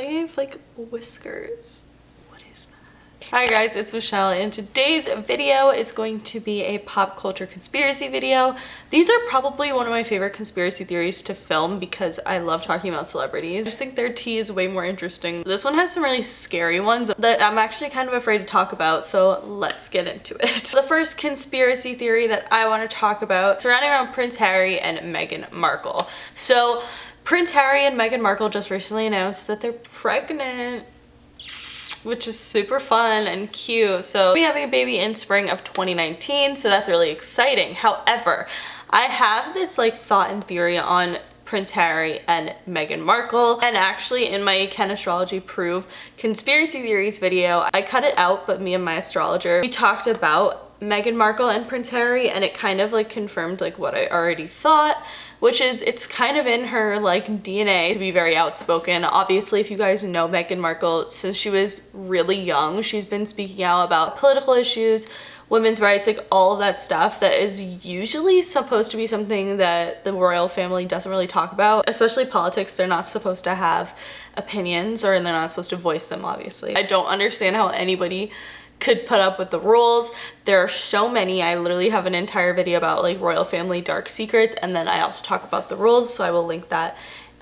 like I have like whiskers. What is that? Hi guys, it's Michelle, and today's video is going to be a pop culture conspiracy video. These are probably one of my favorite conspiracy theories to film because I love talking about celebrities. I just think their tea is way more interesting. This one has some really scary ones that I'm actually kind of afraid to talk about, so let's get into it. The first conspiracy theory that I want to talk about surrounding around Prince Harry and Meghan Markle. So Prince Harry and Meghan Markle just recently announced that they're pregnant, which is super fun and cute. So we'll be having a baby in spring of 2019, so that's really exciting. However, I have this like thought and theory on Prince Harry and Meghan Markle, and actually in my Can Astrology Prove conspiracy theories video, I cut it out, but me and my astrologer, we talked about Meghan Markle and Prince Harry, and it kind of like confirmed like what I already thought, which is it's kind of in her like DNA to be very outspoken. Obviously, if you guys know Meghan Markle, since she was really young, she's been speaking out about political issues, women's rights, like all of that stuff that is usually supposed to be something that the royal family doesn't really talk about, especially politics. They're not supposed to have opinions, or they're not supposed to voice them, obviously. I don't understand how anybody could put up with the rules. There are so many. I literally have an entire video about like royal family dark secrets, and then I also talk about the rules, so I will link that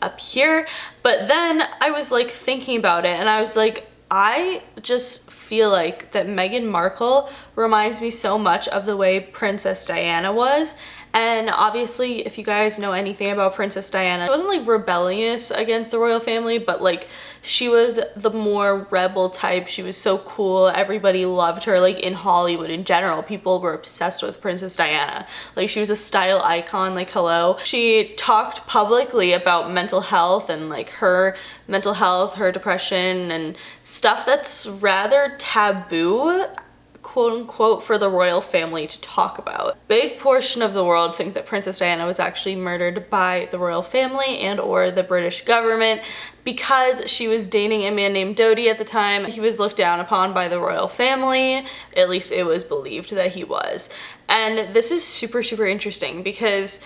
up here. But then I was like thinking about it, and I was like, I just feel like that Meghan Markle reminds me so much of the way Princess Diana was. And obviously, if you guys know anything about Princess Diana, she wasn't like rebellious against the royal family, but like she was the more rebel type. She was so cool. Everybody loved her. Like in Hollywood in general, people were obsessed with Princess Diana. Like she was a style icon, like hello. She talked publicly about mental health and like her mental health, her depression, and stuff that's rather taboo, quote unquote, for the royal family to talk about. Big portion of the world think that Princess Diana was actually murdered by the royal family and or the British government because she was dating a man named Dodi at the time. He was looked down upon by the royal family, at least it was believed that he was. And this is super, super interesting because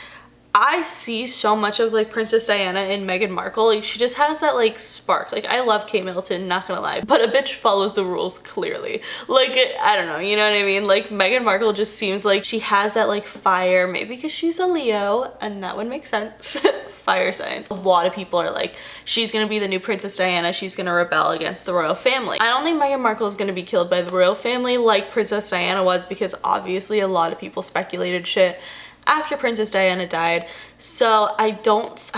I see so much of like Princess Diana and Meghan Markle. Like she just has that like spark. Like I love Kate Middleton, not gonna lie, but a bitch follows the rules clearly. Like I don't know, you know what I mean? Like Meghan Markle just seems like she has that like fire, maybe because she's a Leo, and that would make sense. Fire sign. A lot of people are like, she's gonna be the new Princess Diana, she's gonna rebel against the royal family. I don't think Meghan Markle is gonna be killed by the royal family like Princess Diana was, because obviously a lot of people speculated shit after Princess Diana died. So I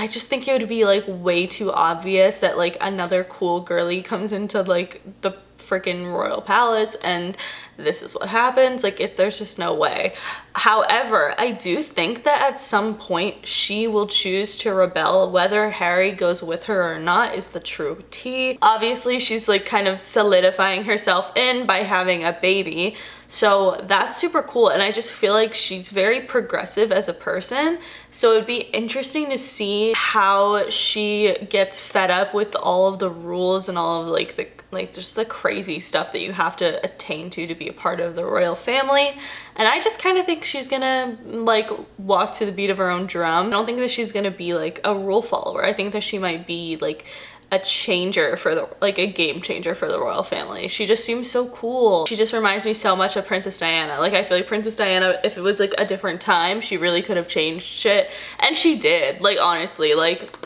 just think it would be like way too obvious that like another cool girly comes into like the freaking royal palace and this is what happens. Like there's just no way. However, I do think that at some point she will choose to rebel. Whether Harry goes with her or not is the true tea. Obviously she's like kind of solidifying herself in by having a baby, so that's super cool, and I just feel like she's very progressive as a person, so it would be interesting to see how she gets fed up with all of the rules and all of like just the crazy stuff that you have to attain to be a part of the royal family. And I just kind of think she's gonna like walk to the beat of her own drum. I don't think that she's gonna be like a rule follower. I think that she might be like a changer for the, like a game changer for the royal family. She just seems so cool. She just reminds me so much of Princess Diana. Like I feel like Princess Diana, if it was like a different time, she really could have changed shit, and she did. Like honestly, like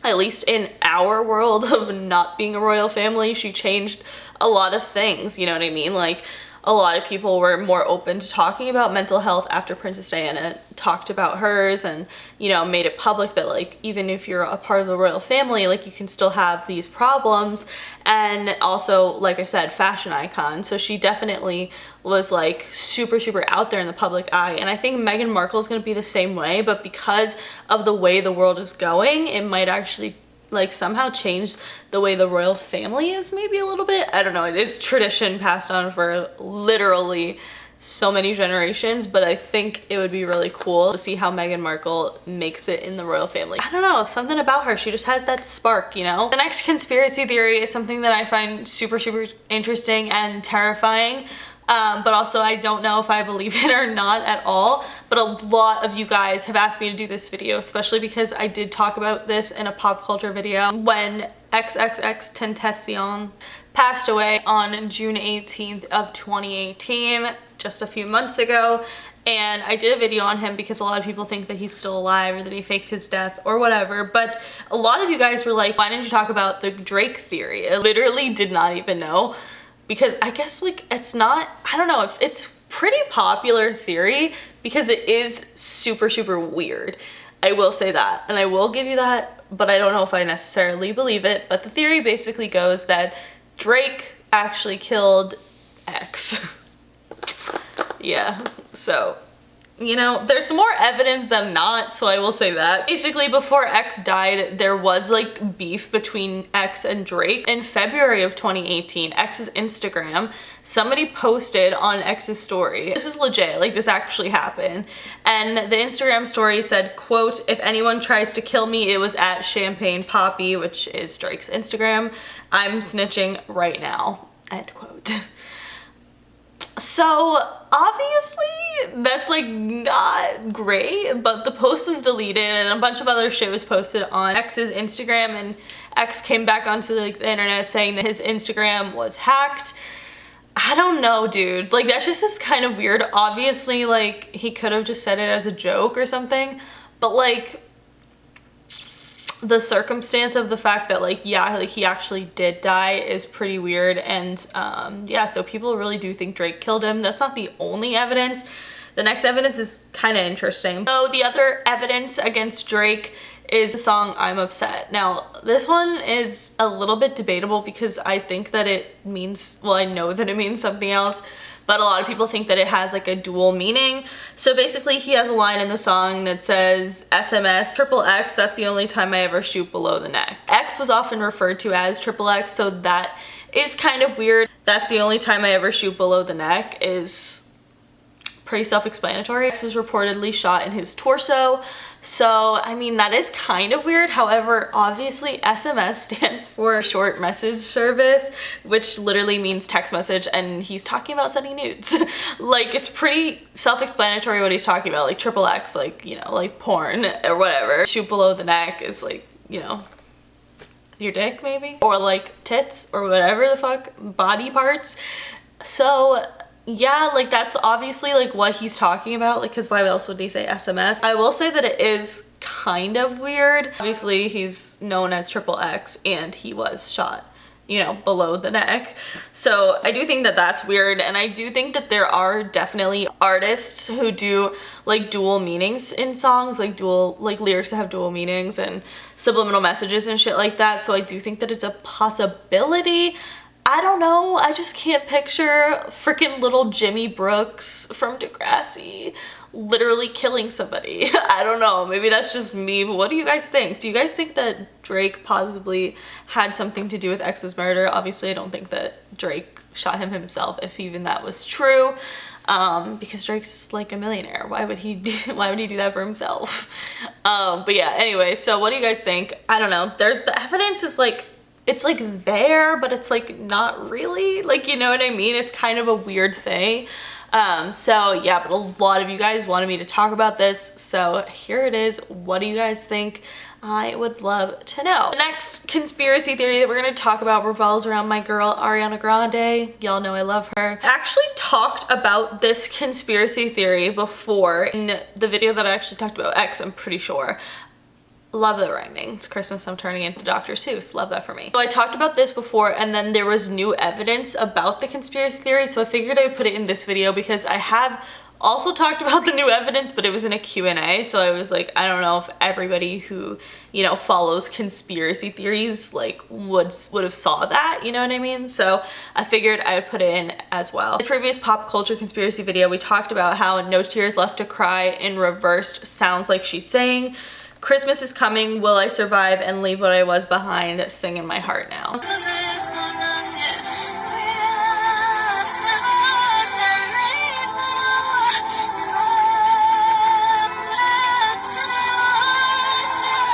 at least in our world of not being a royal family, she changed a lot of things, you know what I mean? Like a lot of people were more open to talking about mental health after Princess Diana talked about hers, and you know, made it public that like even if you're a part of the royal family, like you can still have these problems. And also, like I said, fashion icon, so she definitely was like super, super out there in the public eye. And I think Meghan Markle is going to be the same way, but because of the way the world is going, it might actually like somehow change the way the royal family is, maybe a little bit. I don't know, it is tradition passed on for literally so many generations, but I think it would be really cool to see how Meghan Markle makes it in the royal family. I don't know, something about her, she just has that spark, you know? The next conspiracy theory is something that I find super, super interesting and terrifying. But also I don't know if I believe it or not at all. But a lot of you guys have asked me to do this video, especially because I did talk about this in a pop culture video when xxxtentacion, passed away on June 18th of 2018, just a few months ago. And I did a video on him because a lot of people think that he's still alive or that he faked his death or whatever. But a lot of you guys were like, why didn't you talk about the Drake theory? I literally did not even know, because I guess like it's not, I don't know, if it's pretty popular theory because it is super, super weird. I will say that, and I will give you that, but I don't know if I necessarily believe it. But the theory basically goes that Drake actually killed X. Yeah, so, you know, there's some more evidence than not, so I will say that. Basically, before X died, there was like beef between X and Drake. In February of 2018, X's Instagram, somebody posted on X's story, this is legit, like this actually happened, and the Instagram story said, quote, "If anyone tries to kill me, it was at Champagne Poppy," which is Drake's Instagram. "I'm snitching right now," end quote. So obviously that's like not great, but the post was deleted and a bunch of other shit was posted on X's Instagram, and X came back onto like the internet saying that his Instagram was hacked. I don't know, dude. Like that's just kind of weird. Obviously, like he could have just said it as a joke or something, but like the circumstance of the fact that like, yeah, like he actually did die is pretty weird. And yeah, so people really do think Drake killed him. That's not the only evidence. The next evidence is kind of interesting. So the other evidence against Drake is the song "I'm Upset." Now this one is a little bit debatable because I think that it means, well, I know that it means something else, but a lot of people think that it has like a dual meaning. So basically he has a line in the song that says SMS XXX, "That's the only time I ever shoot below the neck." X was often referred to as XXX, so that is kind of weird. "That's the only time I ever shoot below the neck" is pretty self-explanatory. X was reportedly shot in his torso, so I mean that is kind of weird. However, obviously SMS stands for short message service, which literally means text message, and he's talking about sending nudes. Like it's pretty self-explanatory what he's talking about, like XXX, like, you know, like porn or whatever. Shoot below the neck is like, you know, your dick maybe, or like tits or whatever the fuck, body parts. So yeah, like that's obviously like what he's talking about, like, because why else would he say SMS? I will say that it is kind of weird. Obviously he's known as XXX and he was shot, you know, below the neck. So I do think that that's weird, and I do think that there are definitely artists who do like dual meanings in songs, like dual, like lyrics that have dual meanings and subliminal messages and shit like that. So I do think that it's a possibility. I don't know, I just can't picture freaking little Jimmy Brooks from Degrassi literally killing somebody. I don't know, maybe that's just me, but what do you guys think? Do you guys think that Drake possibly had something to do with X's murder? Obviously I don't think that Drake shot him himself, if even that was true, because Drake's like a millionaire. Why would he do that for himself? But yeah, anyway, so what do you guys think? I don't know, the evidence is like, it's like there, but it's like not really, like, you know what I mean? It's kind of a weird thing. So yeah, but a lot of you guys wanted me to talk about this, so here it is. What do you guys think? I would love to know. The next conspiracy theory that we're going to talk about revolves around my girl Ariana Grande. Y'all know I love her. I actually talked about this conspiracy theory before in the video that I actually talked about X, I'm pretty sure. Love the rhyming. It's Christmas, I'm turning into Dr. Seuss. Love that for me. So I talked about this before, and then there was new evidence about the conspiracy theory, so I figured I would put it in this video because I have also talked about the new evidence, but it was in a Q&A, so I was like, I don't know if everybody who, you know, follows conspiracy theories like would have saw that, you know what I mean? So I figured I would put it in as well. In the previous pop culture conspiracy video, we talked about how "No Tears Left to Cry" in reversed sounds like she's saying, "Christmas is coming, will I survive and leave what I was behind, sing in my heart now."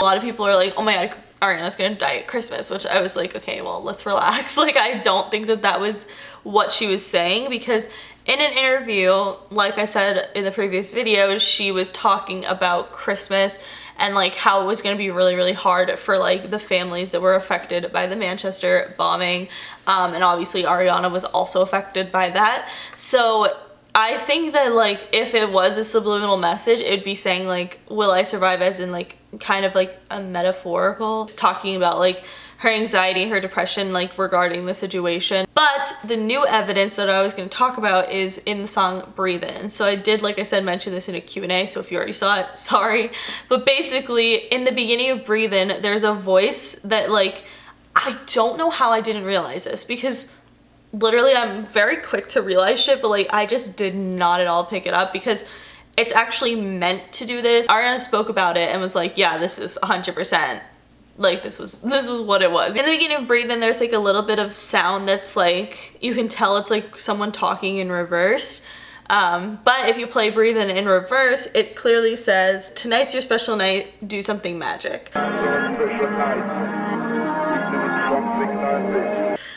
A lot of people are like, oh my god, Ariana's gonna die at Christmas, which I was like, okay, well, let's relax. Like, I don't think that that was what she was saying, because In an interview, like I said in the previous video, she was talking about Christmas and like how it was going to be really, really hard for like the families that were affected by the Manchester bombing. And obviously Ariana was also affected by that. So I think that like if it was a subliminal message, it would be saying like, will I survive, as in like kind of like a metaphorical, talking about like her anxiety, her depression, like regarding the situation. But the new evidence that I was going to talk about is in the song Breathe In. So I did, like I said, mention this in a Q&A, so if you already saw it, sorry. But basically in the beginning of Breathe In, there's a voice that like, I don't know how I didn't realize this, because literally I'm very quick to realize shit, but like I just did not at all pick it up, because it's actually meant to do this. Ariana spoke about it and was like, yeah, this is 100%. Like this was what it was. In the beginning of Breathe In, there's like a little bit of sound that's like, you can tell it's like someone talking in reverse. But if you play Breathe In reverse, it clearly says, tonight's your special night, do something magic.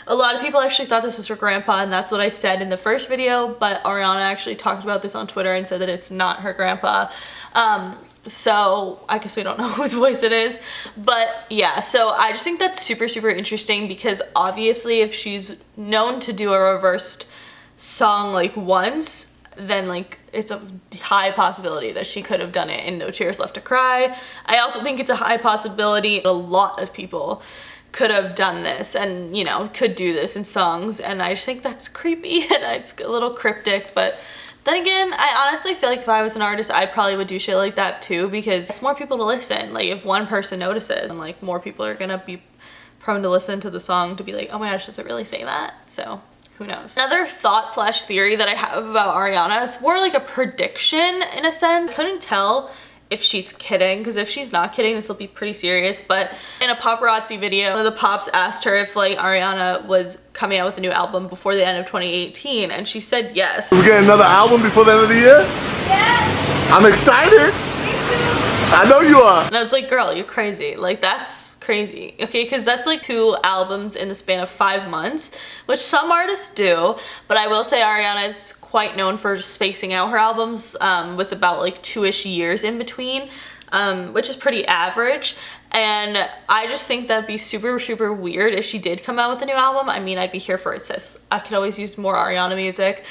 A lot of people actually thought this was her grandpa, and that's what I said in the first video, but Ariana actually talked about this on Twitter and said that it's not her grandpa. So I guess we don't know whose voice it is, but yeah, so I just think that's super, super interesting, because obviously if she's known to do a reversed song like once, then like it's a high possibility that she could have done it in No Tears Left to Cry. I also think it's a high possibility a lot of people could have done this and, you know, could do this in songs, and I just think that's creepy and it's a little cryptic. But then again, I honestly feel like if I was an artist, I probably would do shit like that too, because it's more people to listen. Like if one person notices, and like more people are gonna be prone to listen to the song to be like, oh my gosh, does it really say that? So who knows? Another thought slash theory that I have about Ariana, it's more like a prediction in a sense. I couldn't tell if she's kidding, because if she's not kidding, this will be pretty serious. But in a paparazzi video, one of the pops asked her if like Ariana was coming out with a new album before the end of 2018, and she said yes. We get another album before the end of the year? Yes! I'm excited! Me too! I know you are! And I was like, girl, you're crazy. Like that's crazy. Okay, because that's like 2 albums in the span of 5 months, which some artists do, but I will say Ariana is quite known for spacing out her albums with about like 2-ish years in between, which is pretty average. And I just think that'd be super, super weird if she did come out with a new album. I mean, I'd be here for it, sis. I could always use more Ariana music.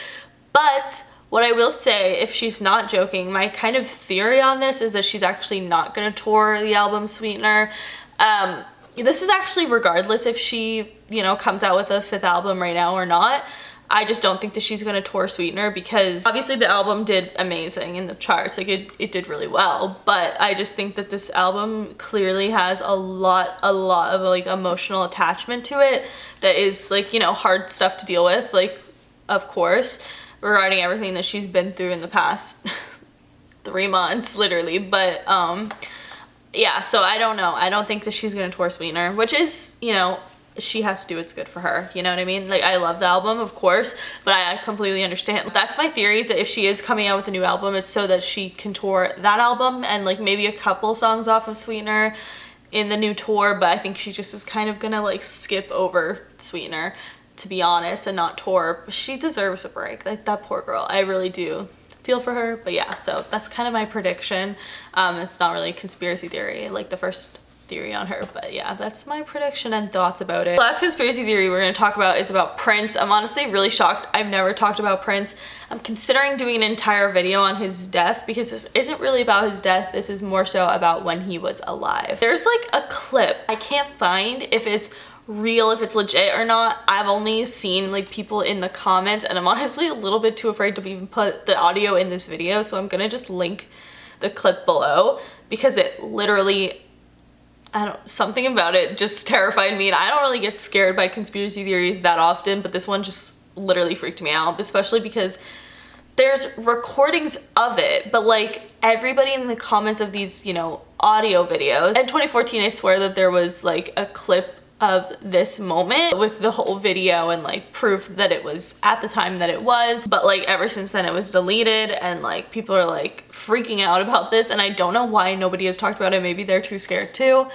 But what I will say, if she's not joking, my kind of theory on this is that she's actually not gonna tour the album Sweetener. This is actually regardless if she, you know, comes out with a 5th album right now or not. I just don't think that she's gonna tour Sweetener, because obviously the album did amazing in the charts, like it did really well, but I just think that this album clearly has a lot of like emotional attachment to it that is like, you know, hard stuff to deal with, like of course, regarding everything that she's been through in the past 3 months literally. But yeah, so I don't know. I don't think that she's gonna tour Sweetener, which is, you know, she has to do what's good for her, you know what I mean? Like I love the album, of course, but I completely understand. That's my theory, is that if she is coming out with a new album, it's so that she can tour that album and like maybe a couple songs off of Sweetener in the new tour. But I think she just is kind of gonna like skip over Sweetener, to be honest, and not tour. She deserves a break, like that poor girl. I really do feel for her. But yeah, so that's kind of my prediction. It's not really a conspiracy theory like the first theory on her, but yeah, that's my prediction and thoughts about it. The last conspiracy theory we're going to talk about is about Prince. I'm honestly really shocked I've never talked about Prince. I'm considering doing an entire video on his death, because this isn't really about his death. This is more so about when he was alive. There's like a clip, I can't find if it's real, if it's legit or not. I've only seen like people in the comments, and I'm honestly a little bit too afraid to even put the audio in this video, so I'm gonna just link the clip below, because it literally, something about it just terrified me. And I don't really get scared by conspiracy theories that often, but this one just literally freaked me out, especially because there's recordings of it, but like everybody in the comments of these, you know, audio videos. In 2014, I swear that there was like a clip of this moment with the whole video and like proof that it was at the time that it was, but like ever since then it was deleted, and like people are like freaking out about this, and I don't know why nobody has talked about it. Maybe they're too scared too.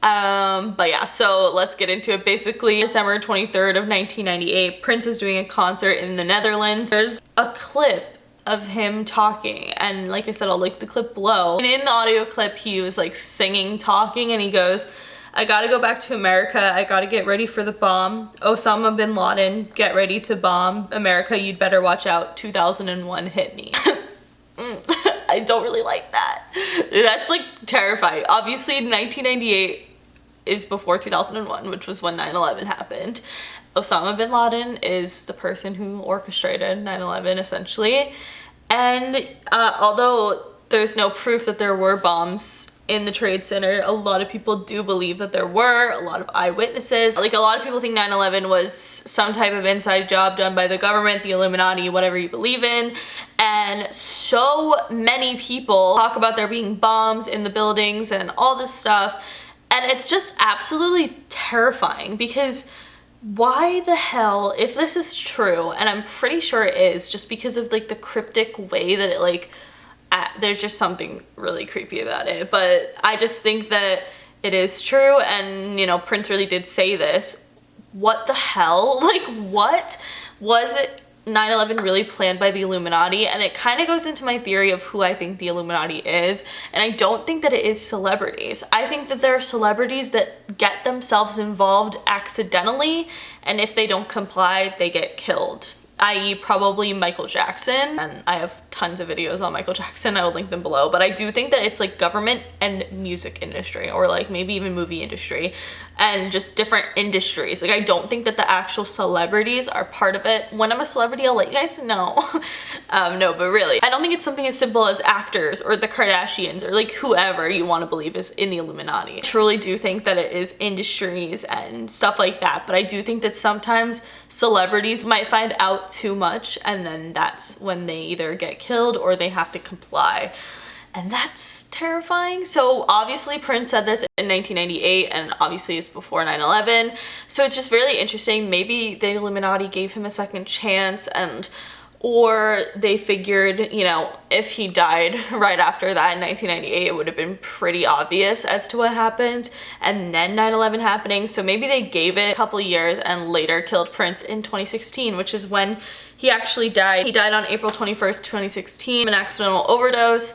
But yeah, so let's get into it. Basically, December 23rd of 1998, Prince is doing a concert in the Netherlands. There's a clip of him talking, and like I said, I'll link the clip below. And in the audio clip, he was like singing, talking, and he goes, "I gotta go back to America. I gotta get ready for the bomb. Osama bin Laden, get ready to bomb America. You'd better watch out. 2001 hit me." I don't really like that. That's like terrifying. Obviously, 1998 is before 2001, which was when 9/11 happened. Osama bin Laden is the person who orchestrated 9/11 essentially. And although there's no proof that there were bombs in the Trade Center, a lot of people do believe that there were, a lot of eyewitnesses. Like, a lot of people think 9/11 was some type of inside job done by the government, the Illuminati, whatever you believe in. And so many people talk about there being bombs in the buildings and all this stuff. And it's just absolutely terrifying, because why the hell, if this is true, and I'm pretty sure it is, just because of like the cryptic way that it like, there's just something really creepy about it. But I just think that it is true, and you know, Prince really did say this. What the hell? Like, what was it? 9/11 really planned by the Illuminati? And it kind of goes into my theory of who I think the Illuminati is, and I don't think that it is celebrities. I think that there are celebrities that get themselves involved accidentally, and if they don't comply, they get killed. I.e. probably Michael Jackson, and I have tons of videos on Michael Jackson, I will link them below. But I do think that it's like government and music industry, or like maybe even movie industry, and just different industries. Like, I don't think that the actual celebrities are part of it. When I'm a celebrity, I'll let you guys know. No, but really, I don't think it's something as simple as actors or the Kardashians or like whoever you want to believe is in the Illuminati. I truly do think that it is industries and stuff like that, but I do think that sometimes celebrities might find out too much, and then that's when they either get killed or they have to comply, and that's terrifying. So obviously Prince said this in 1998, and obviously it's before 9/11, so it's just really interesting. Maybe the Illuminati gave him a second chance, and or they figured, you know, if he died right after that in 1998, it would have been pretty obvious as to what happened, and then 9/11 happening. So maybe they gave it a couple years and later killed Prince in 2016, which is when he actually died. He died on April 21st, 2016, an accidental overdose,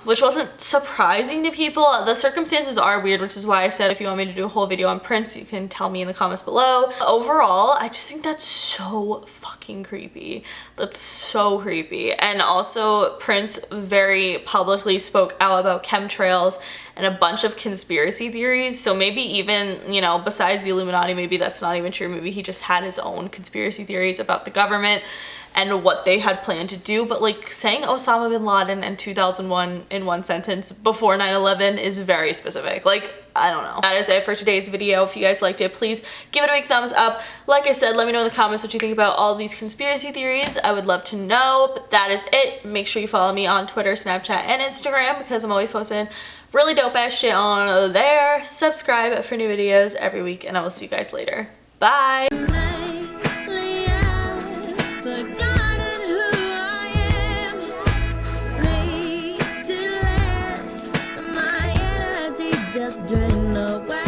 which wasn't surprising to people. The circumstances are weird, which is why I said if you want me to do a whole video on Prince, you can tell me in the comments below. Overall, I just think that's so fucking creepy. That's so creepy. And also, Prince very publicly spoke out about chemtrails and a bunch of conspiracy theories. So maybe even, you know, besides the Illuminati, maybe that's not even true. Maybe he just had his own conspiracy theories about the government and what they had planned to do. But like, saying Osama bin Laden and 2001 in one sentence before 9/11 is very specific. Like, I don't know. That is it for today's video. If you guys liked it, please give it a big thumbs up. Like I said, let me know in the comments what you think about all these conspiracy theories. I would love to know. But that is it. Make sure you follow me on Twitter, Snapchat, and Instagram, because I'm always posting really dope ass shit on there. Subscribe for new videos every week, and I will see you guys later. Bye. Just drain away.